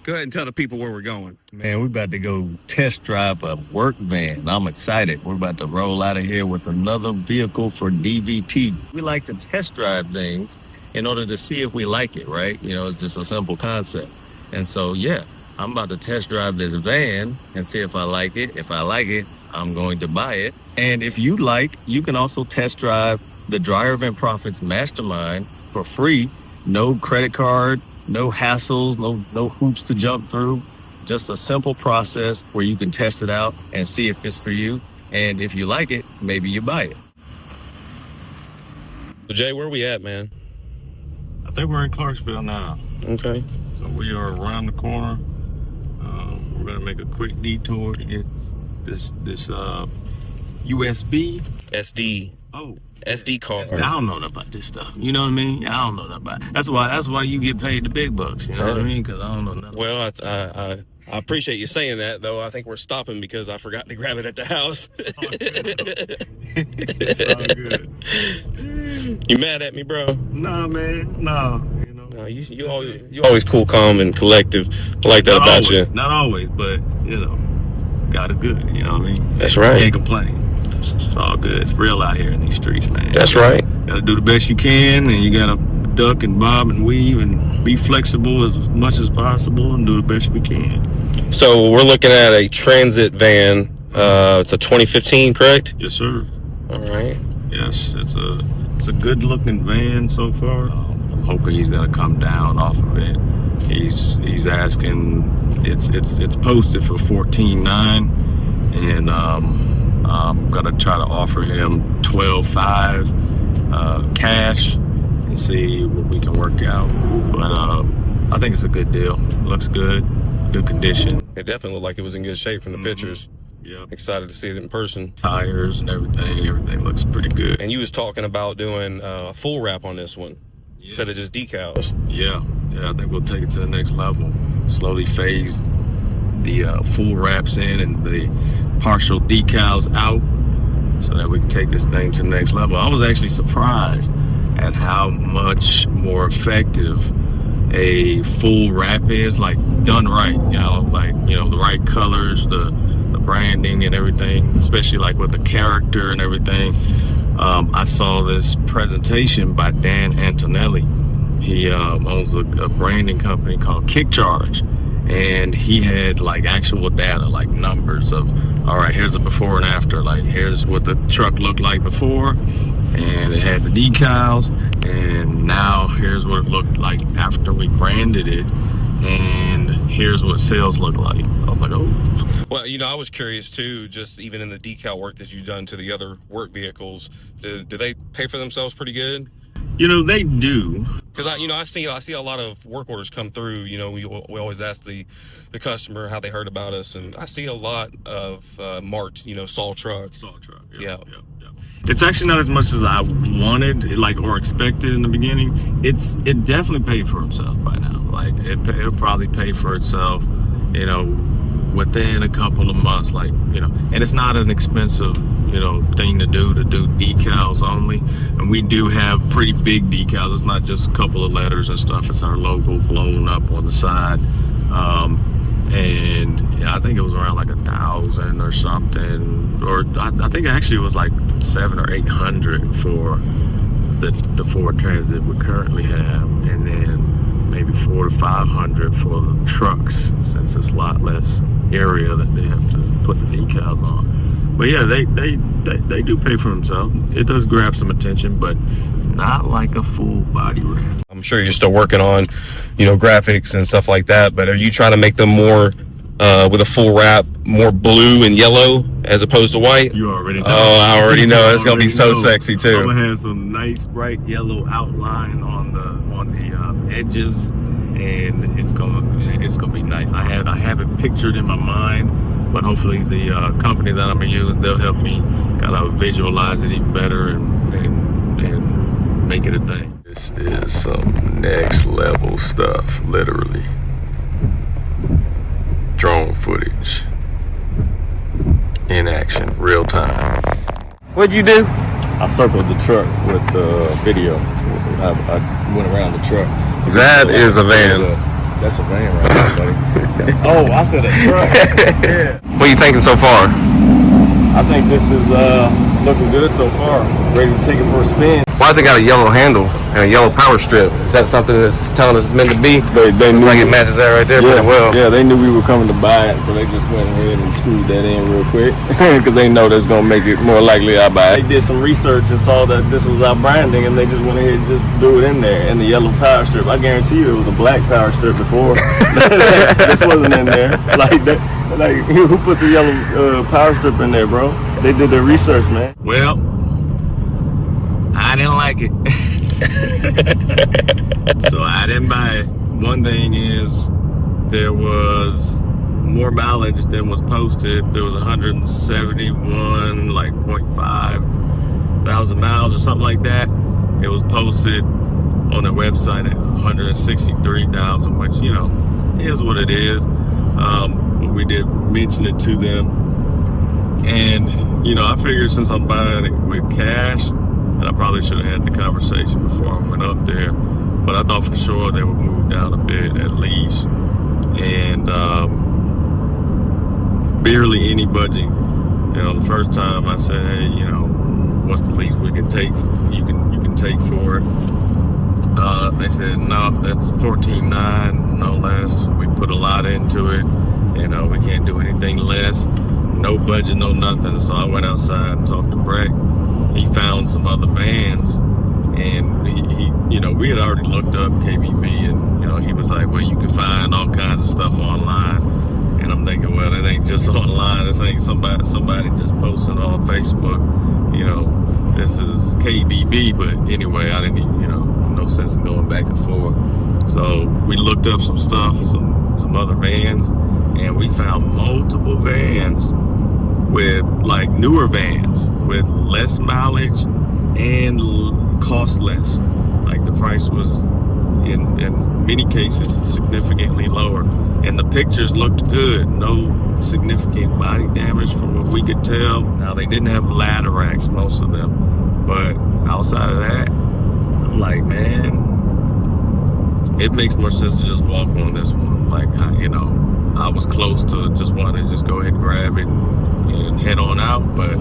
Go ahead and tell the people where we're going. Man, we're about to go test drive a work van. I'm excited. We're about to roll out of here with another vehicle for DVT. We like to test drive things in order to see if we like it, right? You know, it's just a simple concept. And so, yeah, I'm about to test drive this van and see if I like it. If I like it, I'm going to buy it. And if you like, you can also test drive the Dryer Vent Profits Mastermind for free. No credit card, no hassles, no hoops to jump through. Just a simple process where you can test it out and see if it's for you. And if you like it, maybe you buy it. So Jay, where are we at, man? I think we're in Clarksville now. Okay. So we are around the corner. We're gonna make a quick detour to get this USB SD. Oh, SD card. I don't know nothing about this stuff. You know what I mean? I don't know nothing about it. That's why you get paid the big bucks. You know what I mean? Because I don't know nothing. Well, I appreciate you saying that, though. I think we're stopping because I forgot to grab it at the house. It's all good. You mad at me, bro? Nah, man. No. You know. No, you always cool, calm, and collective. I like that about you. Not always, but you know, God is good. You know what I mean? That's right. Can't complain. It's all good. It's real out here in these streets, man. That's right. Gotta do the best you can, and you gotta duck and bob and weave and be flexible as much as possible and do the best we can. So we're looking at a transit van. It's a 2015, correct? Yes, sir. All right. Yes, it's a good looking van so far. I'm hoping he's gonna come down off of it. He's asking. It's posted for $14,900, and I'm gonna try to offer him $12,500 cash and see what we can work out. But I think it's a good deal. Looks good condition. It definitely looked like it was in good shape from the pictures. Yeah. Excited to see it in person. Tires and everything looks pretty good. And you was talking about doing a full wrap on this one instead of just decals. Yeah, I think we'll take it to the next level. Slowly phase the full wraps in and the partial decals out so that we can take this thing to the next level. I was actually surprised at how much more effective a full wrap is, like done right, the right colors, the branding and everything, especially like with the character and everything. I saw this presentation by Dan Antonelli. He owns a branding company called Kick Charge, and he had like actual data, like numbers of, all right, here's the before and after, like here's what the truck looked like before, and it had the decals, and now here's what it looked like after we branded it, and here's what sales look like. I was like, oh. Well, I was curious too, just even in the decal work that you've done to the other work vehicles, do they pay for themselves pretty good? They do. Because I see a lot of work orders come through. We always ask the customer how they heard about us, and I see a lot of marked, SAW trucks. SAW truck. Yeah. It's actually not as much as I wanted, or expected in the beginning. It definitely paid for itself by now. Like it'll probably pay for itself, within a couple of months. And it's not an expensive, thing to do decals only. And we do have pretty big decals. It's not just a couple of letters and stuff. It's our logo blown up on the side. And I think it was around like 1,000 or something, or I think actually it was like 700 or 800 for the Ford Transit we currently have, and then maybe 400 to 500 for the trucks, since it's a lot less area that they have to put the decals on. But yeah, they do pay for themselves. It does grab some attention, but not like a full body wrap. I'm sure you're still working on, graphics and stuff like that, but are you trying to make them more, with a full wrap, more blue and yellow as opposed to white? You already know. Oh, I already know. It's going to be so sexy too. I'm going to have some nice bright yellow outline on the edges, and it's going to be nice. I have it pictured in my mind, but hopefully the company that I'm going to use, they'll help me kind of visualize it even better and make it a thing. This is some next level stuff, literally. Drone footage in action, real time. What'd you do? I circled the truck with the video. I went around the truck. So that is a van. That's a van right there, buddy. Oh, I said a truck. Yeah. What are you thinking so far? I think this is looking good so far. Ready to take it for a spin. Why has it got a yellow handle and a yellow power strip? Is that something that's telling us it's meant to be? They knew like it matches that right there pretty well. Yeah, they knew we were coming to buy it, so they just went ahead and screwed that in real quick because they know that's gonna make it more likely I buy it. They did some research and saw that this was our branding, and they just went ahead and just threw it in there in the yellow power strip. I guarantee you it was a black power strip before. This wasn't in there like that. Like, who puts a yellow power strip in there, bro? They did their research, man. Well, I didn't like it. So I didn't buy it. One thing is, there was more mileage than was posted. There was 171, like 0.5 thousand miles or something like that. It was posted on their website at 163,000, which, you know, is what it is. But we did mention it to them. And, you know, I figured since I'm buying it with cash, and I probably should have had the conversation before I went up there, but I thought for sure they would move down a bit at least. And barely any budging. You know, the first time I said, hey, you know, what's the least we can take? You can take for it. They said, no, that's $14,900, no less. We put a lot into it. You know, we can't do anything less. No budget, no nothing. So I went outside and talked to Breck. He found some other vans, and he you know, we had already looked up KBB, and, you know, he was like, well, you can find all kinds of stuff online. And I'm thinking, well, it ain't just online. This ain't somebody just posting on Facebook. You know, this is KBB. But anyway, I didn't even, you know, no sense in going back and forth. So we looked up some stuff, some other vans, and we found multiple vans with, like, newer vans with less mileage and cost less. Like, the price was in many cases significantly lower, and the pictures looked good. No significant body damage from what we could tell. Now, they didn't have ladder racks, most of them, but outside of that, I'm like, man, it makes more sense to just walk on this one. Like, you know, I was close to just wanting to just go ahead and grab it and head on out, but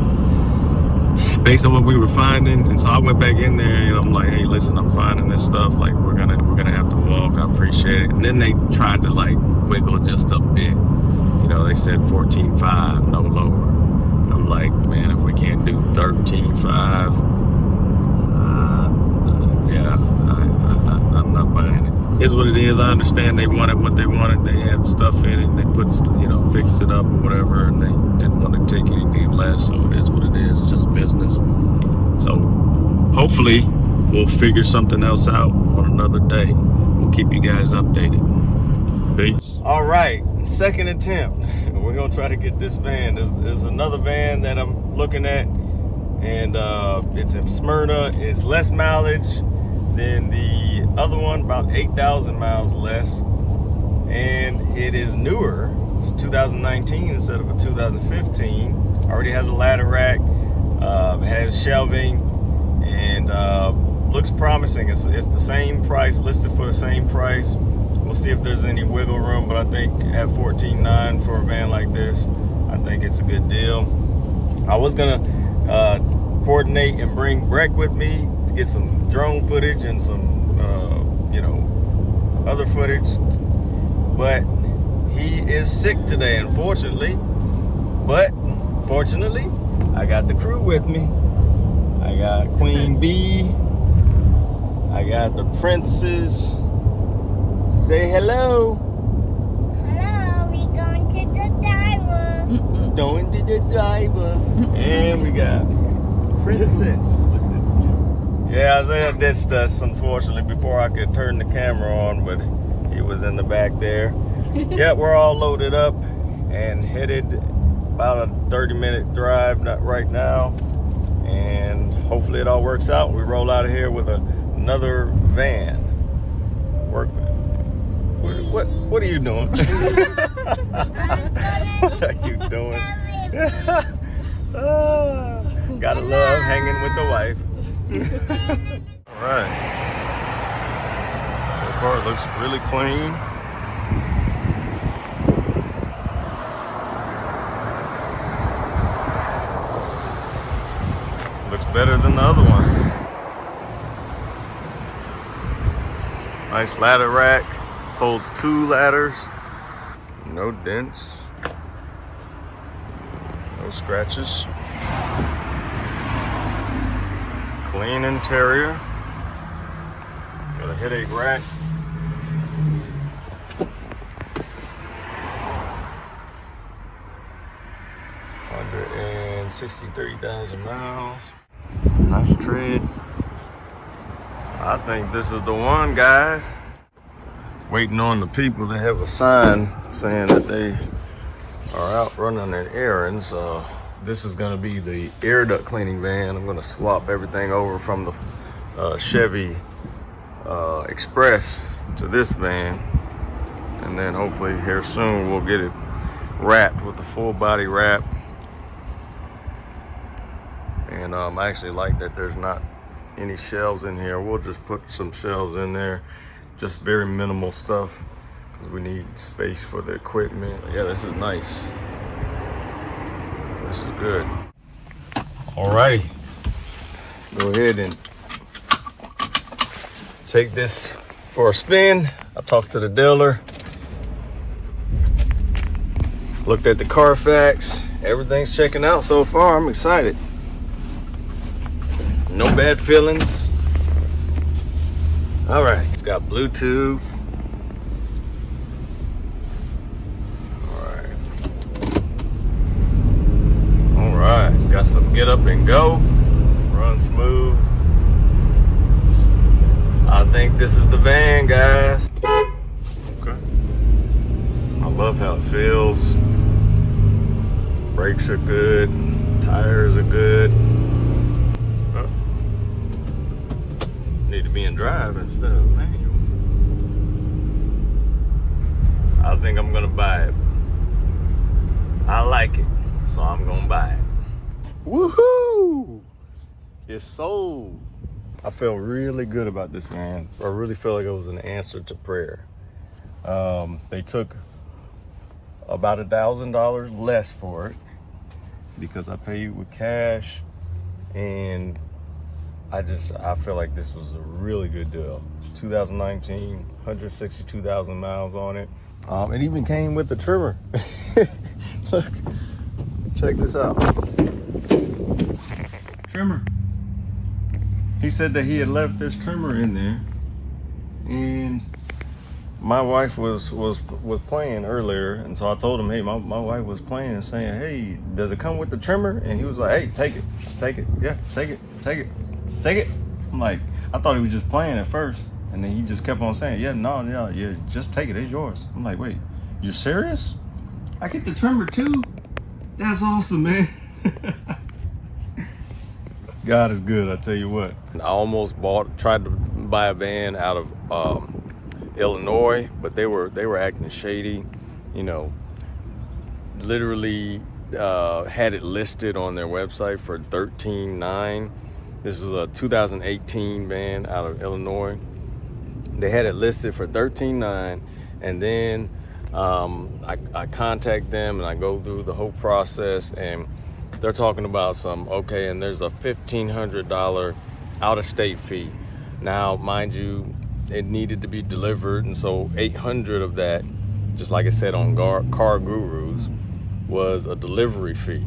based on what we were finding, and so I went back in there and I'm like, hey, listen, I'm finding this stuff, like, we're gonna have to walk. I appreciate it. And then they tried to, like, wiggle just a bit. You know, they said 14.5, no lower. I'm like, man, if we can't do 13.5, yeah, I'm not buying it. Here's what it is. I understand they wanted what they wanted. They had stuff in it. They put, you know, fixed it up or whatever, and they didn't want to take anything less. So it is what it is. It's just business. So hopefully we'll figure something else out on another day. We'll keep you guys updated. Peace. All right, second attempt. We're gonna try to get this van. There's another van that I'm looking at, and it's in Smyrna. It's less mileage than the other one, about 8,000 miles less, and it is newer. It's 2019 instead of a 2015. Already has a ladder rack, has shelving, and looks promising. It's the same price, listed for the same price. We'll see if there's any wiggle room, but I think at $14,900 for a van like this, I think it's a good deal. I was gonna coordinate and bring Breck with me to get some drone footage and some you know, other footage, but he is sick today, unfortunately. But fortunately, I got the crew with me. I got Queen Bee, I got the Princess. Say hello. Hello, we going to the driver. Going to the driver. And we got Princess. Yeah, Isaiah ditched us, unfortunately, before I could turn the camera on, but he was in the back there. Yeah, we're all loaded up and headed about a 30-minute drive, not right now. And hopefully it all works out. We roll out of here with another van. Work van. What are you doing? What are you doing? Gotta love hanging with the wife. Alright. So far it looks really clean. Nice ladder rack, holds 2 ladders. No dents, no scratches. Clean interior. Got a headache rack. And 63,000 miles. Nice tread. I think this is the one, guys. Waiting on the people to have a sign saying that they are out running their errands. This is going to be the air duct cleaning van. I'm going to swap everything over from the Chevy Express to this van, and then hopefully here soon we'll get it wrapped with the full body wrap. And I actually like that there's not any shelves in here. We'll just put some shelves in there, just very minimal stuff, because we need space for the equipment. Yeah, this is nice. This is good. Alrighty, go ahead and take this for a spin. I talked to the dealer, looked at the Carfax. Everything's checking out so far. I'm excited. No bad feelings. All right, it's got Bluetooth. All right, it's got some get up and go, run smooth. I think this is the van, guys. Okay. I love how it feels. Brakes are good, tires are good. Need to be in drive instead of manual. I think I'm gonna buy it. I like it, so I'm gonna buy it. Woohoo! It's sold. I feel really good about this van. I really feel like it was an answer to prayer. They took about $1,000 less for it because I paid with cash, and I feel like this was a really good deal. 2019, 162,000 miles on it. It even came with the trimmer. Look, check this out. Trimmer. He said that he had left this trimmer in there, and my wife was playing earlier, and so I told him, hey, my wife was playing and saying, hey, does it come with the trimmer? And he was like, hey, take it, just take it. Yeah, take it, take it. Take it. I'm like, I thought he was just playing at first, and then he just kept on saying, yeah, just take it, it's yours. I'm like, wait, you're serious? I get the trimmer too? That's awesome, man. God is good, I tell you what. I almost tried to buy a van out of Illinois, but they were acting shady, you know. Literally had it listed on their website for $13,900. This was a 2018 van out of Illinois. They had it listed for $13,900, and then I contact them and I go through the whole process, and they're talking about and there's a $1,500 out-of-state fee. Now, mind you, it needed to be delivered, and so 800 of that, just like I said on Car Gurus, was a delivery fee.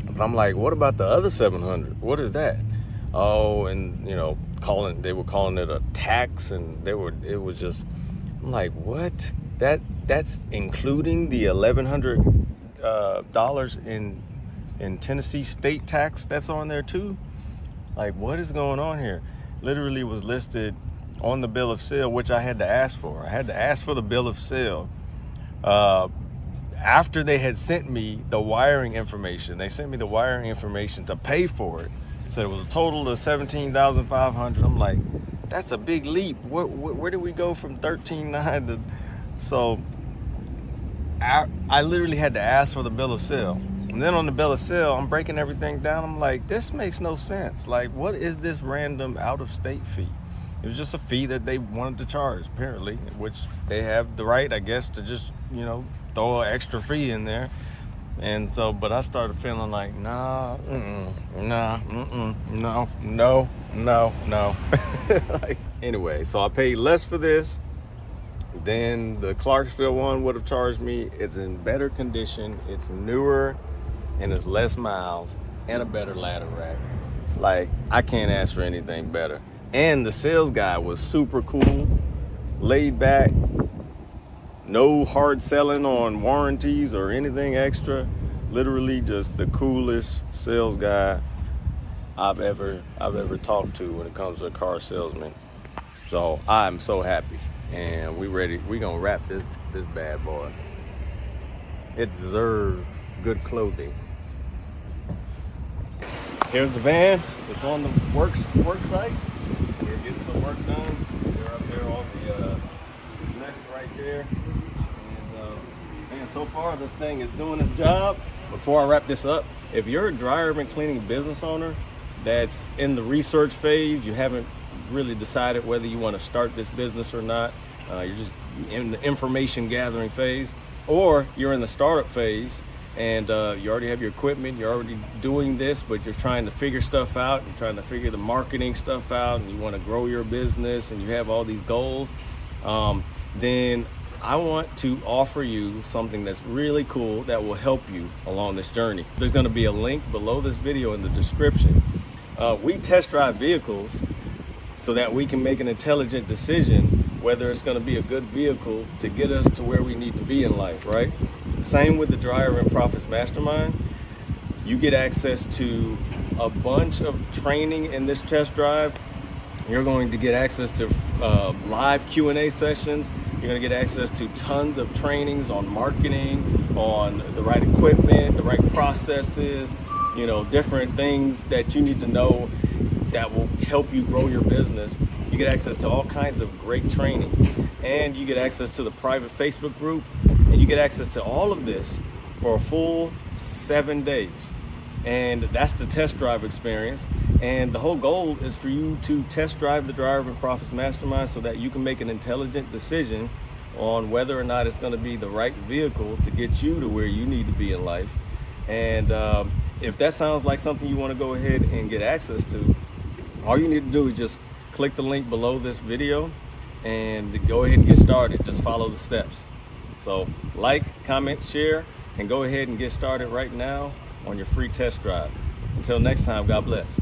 But I'm like, what about the other 700? What is that? Oh, and you know, they were calling it a tax, and it was just, I'm like, what? That's including the $1,100 in Tennessee state tax that's on there too? Like, what is going on here? Literally was listed on the bill of sale, which I had to ask for. I had to ask for the bill of sale after they had sent me the wiring information. They sent me the wiring information to pay for it. So it was a total of $17,500. I'm like, that's a big leap. Where did we go from $13,900 to? So I literally had to ask for the bill of sale. And then on the bill of sale, I'm breaking everything down. I'm like, this makes no sense. Like, what is this random out-of-state fee? It was just a fee that they wanted to charge, apparently, which they have the right, I guess, to just, you know, throw an extra fee in there. And so, but I started feeling like, no. Like, Anyway, so I paid less for this than the Clarksville one would have charged me. It's in better condition, it's newer, and it's less miles, and a better ladder rack. Like, I can't ask for anything better. And the sales guy was super cool, laid back, no hard selling on warranties or anything extra. Literally just the coolest sales guy I've ever talked to when it comes to a car salesman. So I'm so happy, and we gonna wrap this bad boy. It deserves good clothing. Here's the van. It's on the work site. We're getting some work done. They're up there on the left right there. And man, so far this thing is doing its job. Before I wrap this up, if you're a dryer vent cleaning business owner that's in the research phase, you haven't really decided whether you want to start this business or not, you're just in the information gathering phase, or you're in the startup phase and you already have your equipment, you're already doing this, but you're trying to figure stuff out, you're trying to figure the marketing stuff out, and you want to grow your business and you have all these goals, then I want to offer you something that's really cool that will help you along this journey. There's going to be a link below this video in the description. We test drive vehicles so that we can make an intelligent decision whether it's going to be a good vehicle to get us to where we need to be in life, right? Same with the Dryer Vent Profits Mastermind. You get access to a bunch of training in this test drive. You're going to get access to live Q&A sessions. You're going to get access to tons of trainings on marketing, on the right equipment, the right processes, you know, different things that you need to know that will help you grow your business. You get access to all kinds of great trainings, and you get access to the private Facebook group, and you get access to all of this for a full 7 days. And that's the test drive experience. And the whole goal is for you to test drive the Dryer Vent Profits Mastermind so that you can make an intelligent decision on whether or not it's going to be the right vehicle to get you to where you need to be in life. And if that sounds like something you want to go ahead and get access to, all you need to do is just click the link below this video and go ahead and get started. Just follow the steps. So like, comment, share, and go ahead and get started right now on your free test drive. Until next time, God bless.